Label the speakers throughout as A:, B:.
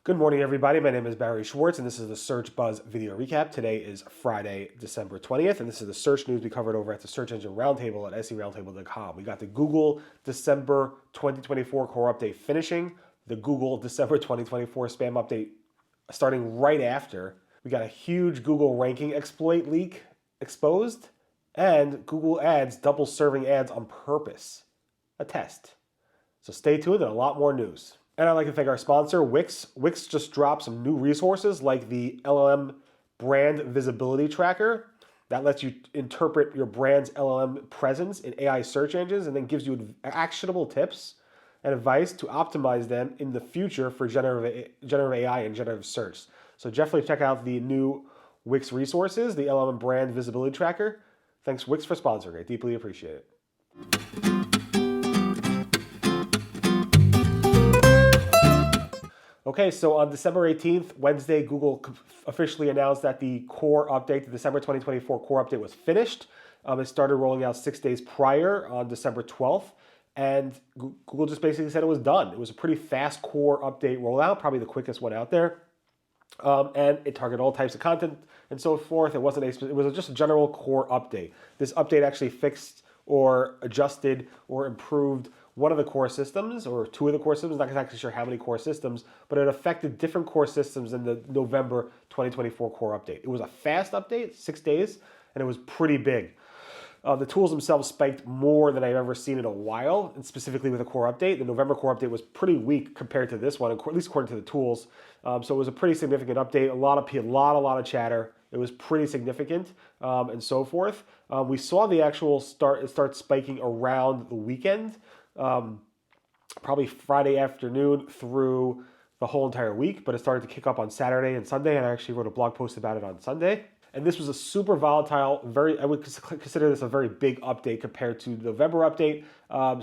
A: Good morning, everybody. My name is Barry Schwartz, and this is the Search Buzz video recap. Today is Friday, December 20th, and this is the search news we covered over at the Search Engine Roundtable at seroundtable.com. We got the Google December 2024 core update finishing, the Google December 2024 spam update starting right after. We got a huge Google ranking exploit leak exposed, and Google Ads double serving ads on purpose. A test. So stay tuned and a lot more news. And I'd like to thank our sponsor, Wix. Wix just dropped some new resources like the LLM Brand Visibility Tracker that lets you interpret your brand's LLM presence in AI search engines and then gives you actionable tips and advice to optimize them in the future for generative AI and generative search. So definitely check out the new Wix resources, the LLM Brand Visibility Tracker. Thanks, Wix, for sponsoring. I deeply appreciate it. Okay, so on December 18th, Wednesday, Google officially announced that the core update, the December 2024 core update was finished. It started rolling out 6 days prior on December 12th, and Google just basically said it was done. It was a pretty fast core update rollout, probably the quickest one out there. And it targeted all types of content and so forth. It was just a general core update. This update actually fixed or adjusted or improved one of the core systems or two of the core systems, not exactly sure how many core systems, but it affected different core systems in the November 2024 core update. It was a fast update, 6 days, and it was pretty big. The tools themselves spiked more than I've ever seen in a while, and specifically with a core update. The November core update was pretty weak compared to this one, at least according to the tools. So it was a pretty significant update, a lot of chatter. It was pretty significant and so forth. We saw the actual start spiking around the weekend, probably Friday afternoon through the whole entire week, but it started to kick up on Saturday and Sunday, and I actually wrote a blog post about it on Sunday. And this was a super volatile, I would consider this a very big update compared to the November update.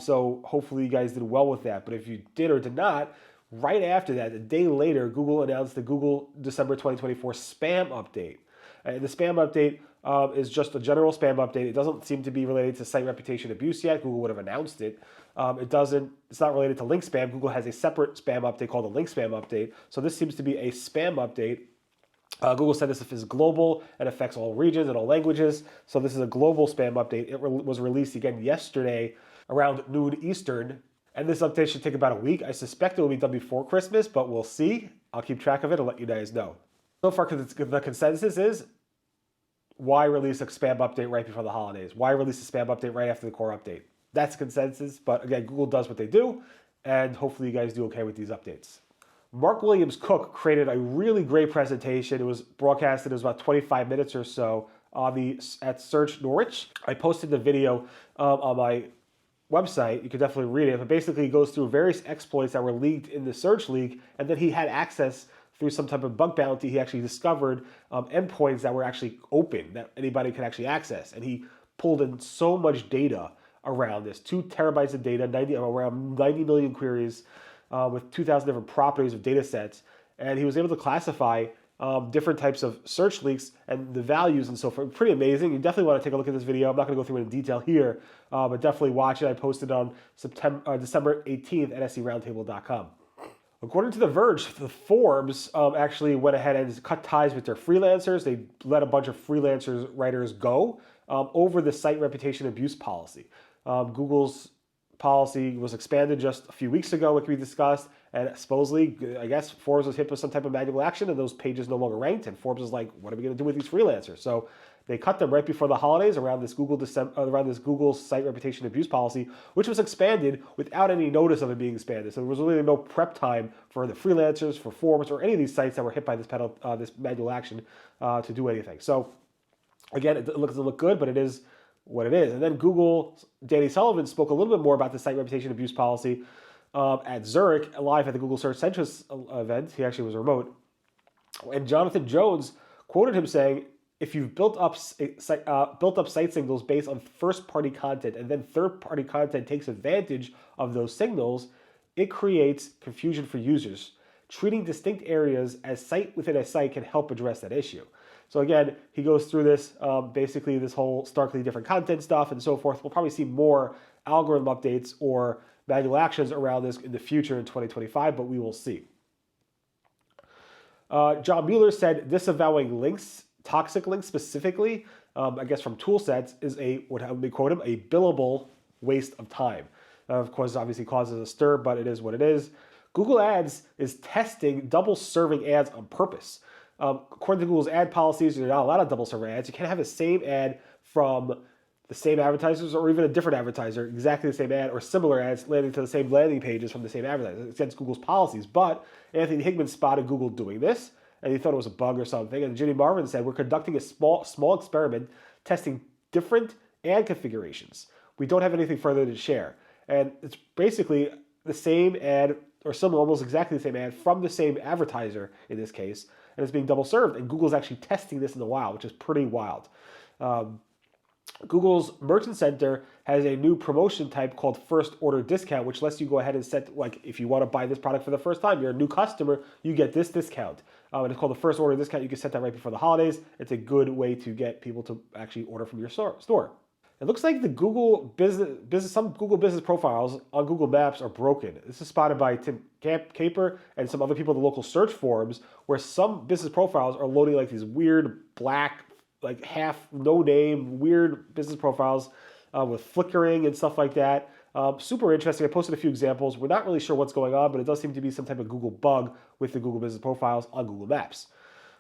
A: So hopefully you guys did well with that. But if you did or did not, right after that, a day later, Google announced the Google December 2024 spam update. And the spam update is just a general spam update. It doesn't seem to be related to site reputation abuse yet. Google would have announced it. It's not related to link spam. Google has a separate spam update called the link spam update. So this seems to be a spam update. Google said this is global and affects all regions and all languages. So this is a global spam update. It was released again yesterday around noon Eastern. And this update should take about a week. I suspect it will be done before Christmas, but we'll see. I'll keep track of it and let you guys know. So far, the consensus is, why release a spam update right before the holidays? Why release a spam update right after the core update? That's consensus, but again, Google does what they do, and hopefully you guys do okay with these updates. Mark Williams Cook created a really great presentation. It was broadcasted, it was about 25 minutes or so at Search Norwich. I posted the video on my website. You can definitely read it, but basically he goes through various exploits that were leaked in the search leak, and then he had access through some type of bug bounty. He actually discovered endpoints that were actually open, that anybody could actually access. And he pulled in so much data around this, 2 terabytes of data, around 90 million queries with 2,000 different properties of data sets. And he was able to classify different types of search leaks and the values and so forth. Pretty amazing. You definitely want to take a look at this video. I'm not going to go through it in detail here, but definitely watch it. I posted on December 18th at seroundtable.com. According to The Verge, the Forbes actually went ahead and cut ties with their freelancers. They let a bunch of freelancers writers go over the site reputation abuse policy. Google's policy was expanded just a few weeks ago, like we discussed, and supposedly, I guess, Forbes was hit with some type of manual action and those pages no longer ranked, and Forbes was like, what are we going to do with these freelancers? So they cut them right before the holidays around this Google site reputation abuse policy, which was expanded without any notice of it being expanded. So there was really no prep time for the freelancers, for Forbes, or any of these sites that were hit by this manual action to do anything. So again, it doesn't look good, but it is what it is. And then Danny Sullivan spoke a little bit more about the site reputation abuse policy at Zurich, live at the Google Search Centris event. He actually was remote. And Jonathan Jones quoted him saying, if you've built up site signals based on first-party content and then third-party content takes advantage of those signals, it creates confusion for users. Treating distinct areas as site within a site can help address that issue. So again, he goes through this, basically this whole starkly different content stuff and so forth. We'll probably see more algorithm updates or manual actions around this in the future in 2025, but we will see. John Mueller said disavowing links, toxic links specifically, I guess from tool sets, is let me quote him, a billable waste of time. Of course, obviously causes a stir, but it is what it is. Google Ads is testing double serving ads on purpose. According to Google's ad policies, you're not allowed to double serving ads. You can't have the same ad from the same advertisers or even a different advertiser, exactly the same ad or similar ads landing to the same landing pages from the same advertiser. It's against Google's policies. But Anthony Hickman spotted Google doing this, and he thought it was a bug or something. And Ginny Marvin said, we're conducting a small experiment testing different ad configurations. We don't have anything further to share. And it's basically the same ad or similar, almost exactly the same ad from the same advertiser in this case, and it's being double served. And Google's actually testing this in the wild, which is pretty wild. Google's Merchant Center has a new promotion type called first order discount, which lets you go ahead and set, like, if you want to buy this product for the first time, you're a new customer, you get this discount. And it's called the first order discount. You can set that right before the holidays. It's a good way to get people to actually order from your store. It looks like the some Google business profiles on Google Maps are broken. This is spotted by Tim Caper and some other people in the local search forums, where some business profiles are loading like these weird black, like half no name, weird business profiles with flickering and stuff like that. Super interesting. I posted a few examples. We're not really sure what's going on, but it does seem to be some type of Google bug with the Google business profiles on Google Maps.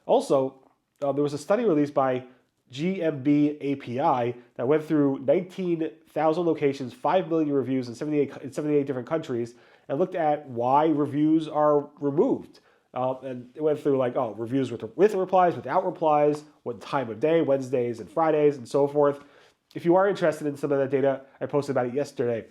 A: Also, there was a study released by GMB API that went through 19,000 locations, 5 million reviews in 78 different countries, and looked at why reviews are removed. And it went through like, reviews with replies, without replies, what time of day, Wednesdays and Fridays, and so forth. If you are interested in some of that data, I posted about it yesterday,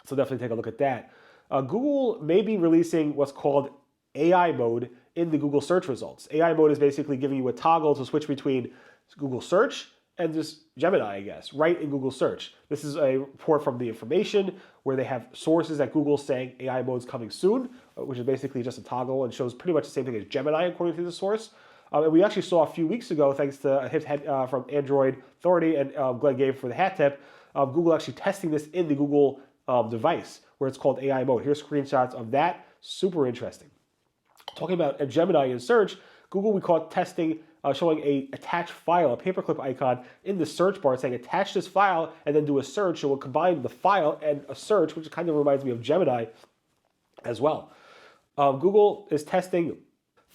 A: so definitely take a look at that. Google may be releasing what's called AI mode in the Google search results. AI mode is basically giving you a toggle to switch between Google search and just Gemini, I guess, right in Google search. This is a report from The Information where they have sources at Google saying AI mode's coming soon, which is basically just a toggle and shows pretty much the same thing as Gemini according to the source. And we actually saw a few weeks ago, thanks to a hit from Android Authority and Glenn gave for the hat tip, Google actually testing this in the Google device where it's called AI mode. Here's screenshots of that. Super interesting. Talking about Gemini in search, Google, we caught testing showing a attached file, a paperclip icon in the search bar saying attach this file and then do a search. It will combine the file and a search, which kind of reminds me of Gemini as well. Google is testing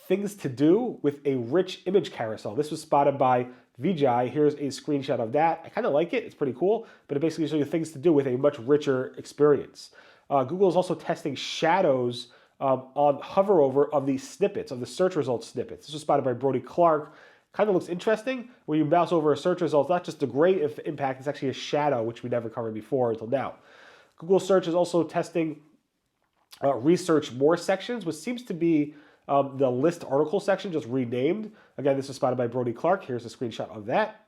A: things to do with a rich image carousel. This was spotted by Vijay. Here's a screenshot of that. I kind of like it. It's pretty cool, but it basically shows you things to do with a much richer experience. Google is also testing shadows on hover over of the snippets, of the search results snippets. This was spotted by Brody Clark. Kind of looks interesting. When you mouse over a search result, it's not just a great impact, it's actually a shadow, which we never covered before until now. Google Search is also testing research more sections, which seems to be the list article section, just renamed. Again, this was spotted by Brody Clark. Here's a screenshot of that.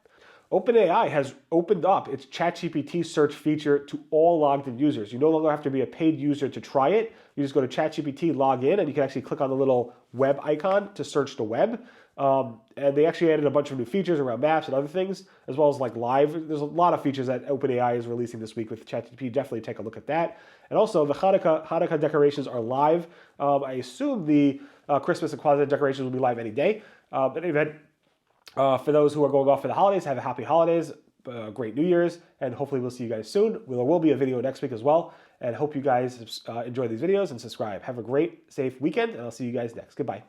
A: OpenAI has opened up its ChatGPT search feature to all logged in users. You no longer have to be a paid user to try it. You just go to ChatGPT, log in, and you can actually click on the little web icon to search the web. And they actually added a bunch of new features around maps and other things, as well as like live. There's a lot of features that OpenAI is releasing this week with ChatGPT. Definitely take a look at that. And also, the Hanukkah decorations are live. I assume the Christmas and Kwanzaa decorations will be live any day. In any event, for those who are going off for the holidays, have a happy holidays, great New Year's, and hopefully we'll see you guys soon. There will be a video next week as well, and hope you guys enjoy these videos and subscribe. Have a great, safe weekend, and I'll see you guys next. Goodbye.